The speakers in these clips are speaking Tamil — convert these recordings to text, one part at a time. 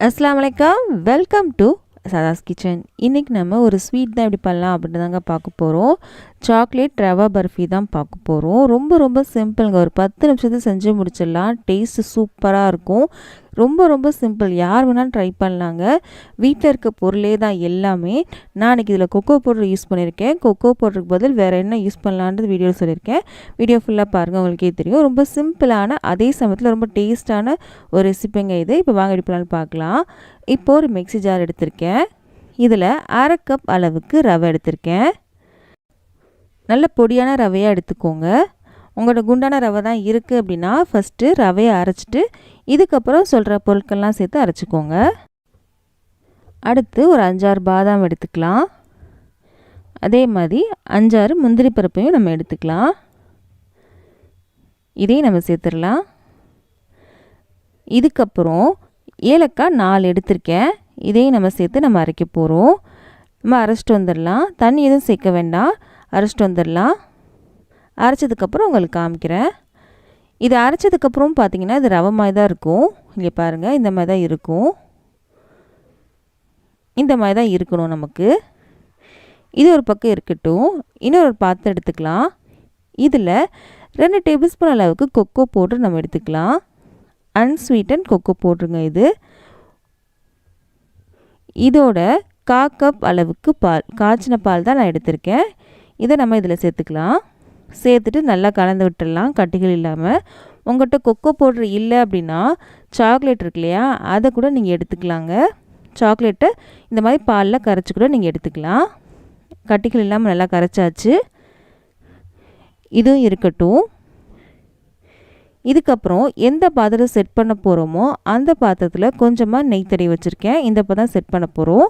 அஸ்ஸலாமு அலைக்கும். Welcome to Sadha's kitchen. இன்றைக்கி நம்ம ஒரு ஸ்வீட் தான் எப்படி பண்ணலாம் அப்படின்ட்டு தாங்க பார்க்க போகிறோம். சாக்லேட் ரவா பர்ஃபி தான் பார்க்க போகிறோம். ரொம்ப சிம்பிளுங்க. ஒரு 10 நிமிஷத்தை செஞ்சு முடிச்சிடலாம். டேஸ்ட்டு சூப்பராக இருக்கும். ரொம்ப சிம்பிள். யார் வேணாலும் ட்ரை பண்ணலாங்க. வீட்டில் இருக்க பொருளே தான் எல்லாமே. நான் இன்றைக்கி இதில் கொக்கோ பவுடர் யூஸ் பண்ணியிருக்கேன். கொக்கோ பவுடருக்கு பதில் வேறு என்ன யூஸ் பண்ணலான்றது வீடியோ சொல்லியிருக்கேன். வீடியோ ஃபுல்லாக பாருங்கள், உங்களுக்கே தெரியும். ரொம்ப சிம்பிளான, அதே சமயத்தில் ரொம்ப டேஸ்ட்டான ஒரு ரெசிபிங்க இது. இப்போ வாங்க எப்படி பண்ணலான்னு பார்க்கலாம். இப்போது ஒரு மிக்ஸி ஜார் எடுத்திருக்கேன். இதில் 1/2 கப் அளவுக்கு ரவை எடுத்திருக்கேன். நல்ல பொடியான ரவையாக எடுத்துக்கோங்க. உங்களோட குண்டான ரவை தான் இருக்குது அப்படின்னா ஃபஸ்ட்டு ரவையை அரைச்சிட்டு இதுக்கப்புறம் சொல்கிற பொருட்கள்லாம் சேர்த்து அரைச்சிக்கோங்க. அடுத்து ஒரு 5-6 பாதாம் எடுத்துக்கலாம். அதே மாதிரி 5-6 முந்திரி பருப்பையும் நம்ம எடுத்துக்கலாம். இதையும் நம்ம சேர்த்துடலாம். இதுக்கப்புறம் ஏலக்காய் 4 எடுத்திருக்கேன். இதையும் நம்ம சேர்த்து நம்ம அரைக்க போகிறோம். நம்ம அரைச்சிட்டு வந்துடலாம். தண்ணி எதுவும் சேர்க்க வேண்டாம், அரைச்சிட்டு வந்துடலாம். அரைச்சதுக்கப்புறம் உங்களுக்கு காமிக்கிறேன். இது அரைச்சதுக்கப்புறம் பார்த்திங்கன்னா இது ரவை மாதிரி தான் இருக்கும். இங்கே பாருங்கள், இந்த மாதிரி தான் இருக்கும். இந்த மாதிரி தான் இருக்கணும் நமக்கு. இது ஒரு பக்கம் இருக்கட்டும். இன்னொரு பாத்திரம் எடுத்துக்கலாம். இதில் 2 டேபிள் ஸ்பூன் அளவுக்கு கொக்கோ பவுடர் நம்ம எடுத்துக்கலாம். அன்ஸ்வீட்டன் கொக்கோ பவுடருங்க இது. இதோட 1/4 கப் அளவுக்கு பால், காய்ச்சின பால் தான் நான் எடுத்திருக்கேன். இதை நம்ம இதில் சேர்த்துக்கலாம். சேர்த்துட்டு நல்லா கலந்து விட்டுடலாம், கட்டிகள் இல்லாமல். உங்கள்கிட்ட கொக்கோ பவுட்ரு இல்லை அப்படின்னா சாக்லேட் இருக்கு இல்லையா, அதை கூட நீங்கள் எடுத்துக்கலாங்க. சாக்லேட்டை இந்த மாதிரி பாலில் கரைச்சி கூட நீங்கள் எடுத்துக்கலாம். கட்டிகள் இல்லாமல் நல்லா கரைச்சாச்சு. இதுவும் இருக்கட்டும். இதுக்கப்புறம் எந்த பாத்திரம் செட் பண்ண போகிறோமோ அந்த பாத்திரத்தில் கொஞ்சமாக நெய் தடவி வச்சுருக்கேன். இந்த இப்போ தான் செட் பண்ண போகிறோம்.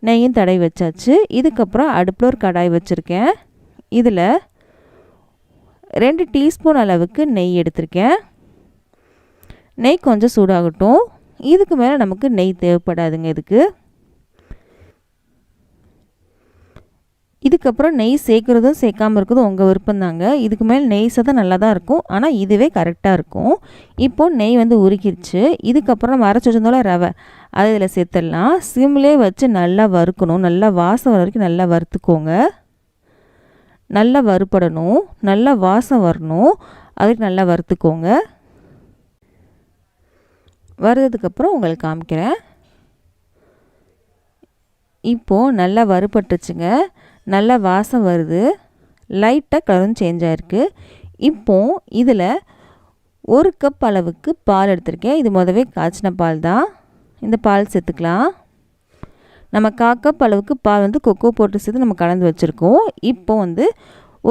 நெய்யும் தடவி வச்சாச்சு. இதுக்கப்புறம் அடுப்பில் ஒரு கடாய் வச்சுருக்கேன். இதில் 2 டீஸ்பூன் அளவுக்கு நெய் எடுத்திருக்கேன். நெய் கொஞ்சம் சூடாகட்டும். இதுக்கு மேலே நமக்கு நெய் தேவைப்படாதுங்க இதுக்கு. இதுக்கப்புறம் நெய் சேர்க்குறதும் சேர்க்காமல் இருக்கிறதும் உங்கள் விருப்பம் தாங்க. இதுக்கு மேலே நெய் சதம் நல்லா தான் இருக்கும், ஆனால் இதுவே கரெக்டாக இருக்கும். இப்போது நெய் வந்து உருக்கிடுச்சு. இதுக்கப்புறம் நம்ம அரைச்சி வச்சிருந்தோம்ல ரவை, அதை இதில் சேர்த்துடலாம். சிம்லே வச்சு நல்லா வறுக்கணும். நல்லா வாசம் வர வரைக்கும் நல்லா வறுத்துக்கோங்க. நல்லா வறுபடணும், நல்லா வாசம் வரணும், அதுக்கு நல்லா வறுத்துக்கோங்க. வறுத்ததுக்கப்புறம் உங்களுக்கு காமிக்கிறேன். இப்போது நல்லா வறுபட்டுச்சுங்க. நல்லா வாசம் வருது. லைட்டாக கலரும் சேஞ்ச் ஆகிருக்கு. இப்போது இதில் 1 கப் அளவுக்கு பால் எடுத்திருக்கேன். இது முதவே காய்ச்சின பால் தான். இந்த பால் சேர்த்துக்கலாம். நம்ம 1/4 கப் அளவுக்கு பால் வந்து கொக்கோ போட்டு சேர்த்து நம்ம கலந்து வச்சுருக்கோம். இப்போ வந்து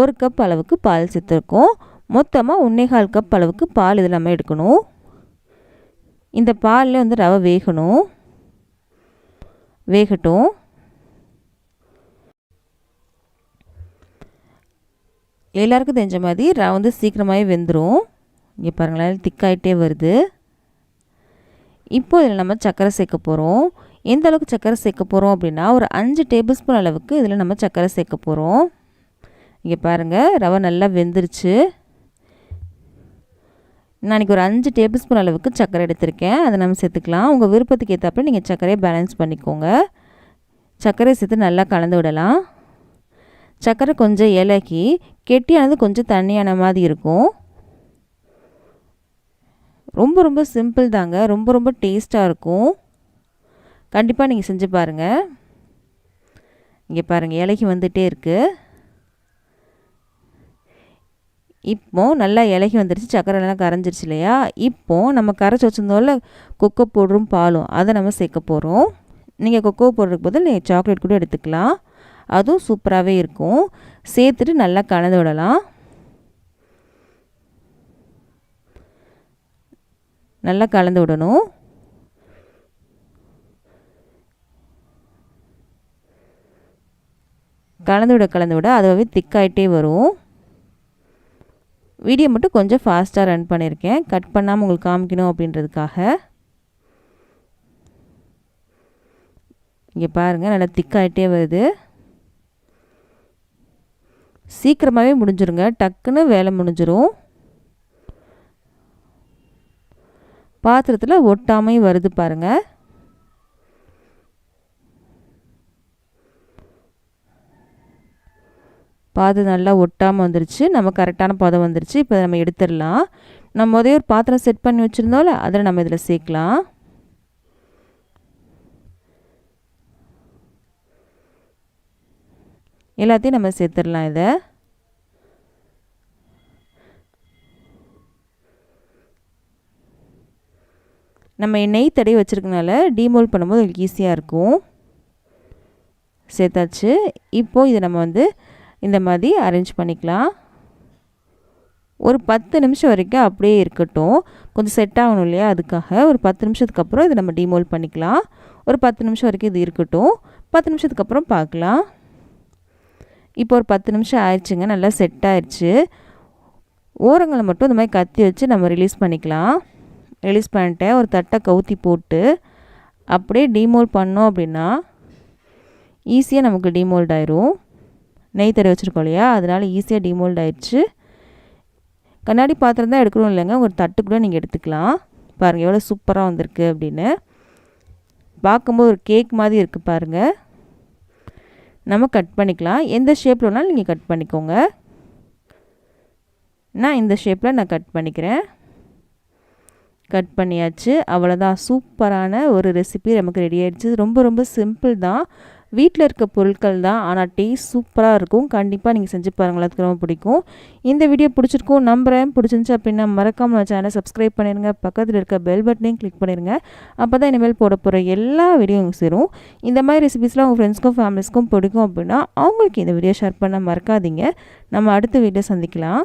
1 கப் அளவுக்கு பால் சேர்த்துருக்கோம். மொத்தமாக 1/4 கப் அளவுக்கு பால் இதில் நம்ம எடுக்கணும். இந்த பாலில் வந்து ரவை வேகட்டும். எல்லாருக்கும் தெரிஞ்ச மாதிரி ரவை வந்து சீக்கிரமாகவே வெந்துடும். இங்கே பாருங்களேன், திக்காயிட்டே வருது. இப்போ இதில் நம்ம சர்க்கரை சேர்க்க போகிறோம். எந்த அளவுக்கு சர்க்கரை சேர்க்க போகிறோம் அப்படின்னா ஒரு 5 டேபிள் ஸ்பூன் அளவுக்கு இதில் நம்ம சர்க்கரை சேர்க்க போகிறோம். இங்கே பாருங்கள், ரவை நல்லா வெந்துருச்சு. நான் இன்றைக்கி ஒரு 5 டேபிள் ஸ்பூன் அளவுக்கு சர்க்கரை எடுத்திருக்கேன். அதை நம்ம சேர்த்துக்கலாம். உங்கள் விருப்பத்துக்கு ஏற்றப்ப நீங்கள் சர்க்கரையை பேலன்ஸ் பண்ணிக்கோங்க. சர்க்கரையை சேர்த்து நல்லா கலந்து விடலாம். சர்க்கரை கொஞ்சம் இலக்கி கெட்டியானது கொஞ்சம் தண்ணியான மாதிரி இருக்கும். ரொம்ப சிம்பிள் தாங்க. ரொம்ப டேஸ்ட்டாக இருக்கும். கண்டிப்பாக நீங்கள் செஞ்சு பாருங்கள். இங்கே பாருங்கள், இலக்கி வந்துகிட்டே இருக்குது. இப்போது நல்லா இலக்கி வந்துடுச்சு. சர்க்கரை எல்லாம் கரைஞ்சிருச்சு இல்லையா. இப்போது நம்ம கரைச்சி வச்சுருந்தோம்ல கொக்கோ பவுடரும் பாலும், அதை நம்ம சேர்க்க போகிறோம். நீங்கள் கொக்கோ பவுடருக்கு பதில் நீங்கள் சாக்லேட் கூட எடுத்துக்கலாம். அதுவும் சூப்பராகவே இருக்கும். சேர்த்துட்டு நல்லா கலந்து விடலாம். நல்லா கலந்து விடணும். கலந்து விட அதுவே திக்காயிட்டே வரும். வீடியோ மட்டும் கொஞ்சம் ஃபாஸ்ட்டாக ரன் பண்ணியிருக்கேன், கட் பண்ணாமல் உங்களுக்கு காமிக்கணும் அப்படின்றதுக்காக. இங்கே பாருங்கள், நல்லா திக்காயிட்டே வருது. சீக்கிரமாகவே முடிஞ்சிருங்க. டக்குன்னு வேலை முடிஞ்சிரும். பாத்திரத்தில் ஒட்டாமையும் வருது பாருங்கள். பாதம் நல்லா ஒட்டாமல் வந்துருச்சு. நம்ம கரெக்டான பாதம் வந்துருச்சு. இப்போ நம்ம எடுத்துடலாம். நம்ம முதல்ல ஒரு பாத்திரம் செட் பண்ணி வச்சுருந்தோம்ல, அதில் நம்ம இதில் சேர்க்கலாம். எல்லாத்தையும் நம்ம சேர்த்துடலாம். இதை நம்ம நெய் தடவி வச்சுருக்கனால டீமோல்ட் பண்ணும்போது உங்களுக்கு ஈஸியாக இருக்கும். சேர்த்தாச்சு. இப்போது இதை நம்ம இந்த மாதிரி அரேஞ்ச் பண்ணிக்கலாம். ஒரு 10 நிமிஷம் வரைக்கும் அப்படியே இருக்கட்டும். கொஞ்சம் செட் ஆகணும் இல்லையா, அதுக்காக ஒரு 10 நிமிஷத்துக்கு அப்புறம் இதை நம்ம டீமோல்ட் பண்ணிக்கலாம். ஒரு 10 நிமிஷம் வரைக்கும் இது இருக்கட்டும். 10 நிமிஷத்துக்கு அப்புறம் பார்க்கலாம். இப்போ ஒரு 10 நிமிஷம் ஆயிடுச்சுங்க. நல்லா செட் ஆயிடுச்சு. ஓரங்களை மட்டும் இந்த மாதிரி கத்தி வச்சு நம்ம ரிலீஸ் பண்ணிக்கலாம். ரிலீஸ் பண்ணிட்டேன். ஒரு தட்டை கவுத்தி போட்டு அப்படியே டீமோல்ட் பண்ணோம் அப்படின்னா ஈஸியாக நமக்கு டீமோல்ட் ஆயிரும். நெய் தடவி வச்சுருக்கோம் இல்லையா, அதனால் ஈஸியாக டீமோல்ட் ஆயிடுச்சு. கண்ணாடி பாத்திரம் தான் எடுக்கணும் இல்லைங்க, ஒரு தட்டு கூட நீங்கள் எடுத்துக்கலாம். பாருங்கள் எவ்வளோ சூப்பராக வந்திருக்கு அப்படின்னு. பார்க்கும்போது ஒரு கேக் மாதிரி இருக்குது பாருங்கள். நம்ம கட் பண்ணிக்கலாம். எந்த ஷேப்பில் வேணாலும் நீங்கள் கட் பண்ணிக்கோங்க. நான் இந்த ஷேப்பில் நான் கட் பண்ணிக்கிறேன். கட் பண்ணியாச்சு. அவ்வளோதான், சூப்பரான ஒரு ரெசிபி நமக்கு ரெடி ஆகிடுச்சு. ரொம்ப ரொம்ப சிம்பிள் தான், வீட்டில் இருக்க பொருட்கள் தான், ஆனால் டேஸ்ட் சூப்பராக இருக்கும். கண்டிப்பாக நீங்கள் செஞ்சு பாருங்கள், அதுக்கு ரொம்ப பிடிக்கும். இந்த வீடியோ பிடிச்சிருக்கும் நம்புகிறேன். பிடிச்சிருந்துச்சு அப்படின்னா மறக்காமல் நம்ம சேனலை சப்ஸ்கிரைப் பண்ணிடுங்க. பக்கத்தில் இருக்க பெல் பட்டனையும் கிளிக் பண்ணிடுங்க. அப்போ தான் இனிமேல் போட போகிற எல்லா வீடியோவும் சேரும். இந்த மாதிரி ரெசிபிஸ்லாம் உங்கள் ஃப்ரெண்ட்ஸ்க்கும் ஃபேமிலிஸ்க்கும் பிடிக்கும் அப்படின்னா அவங்களுக்கு இந்த வீடியோ ஷேர் பண்ண மறக்காதீங்க. நம்ம அடுத்த வீடியோ சந்திக்கலாம்.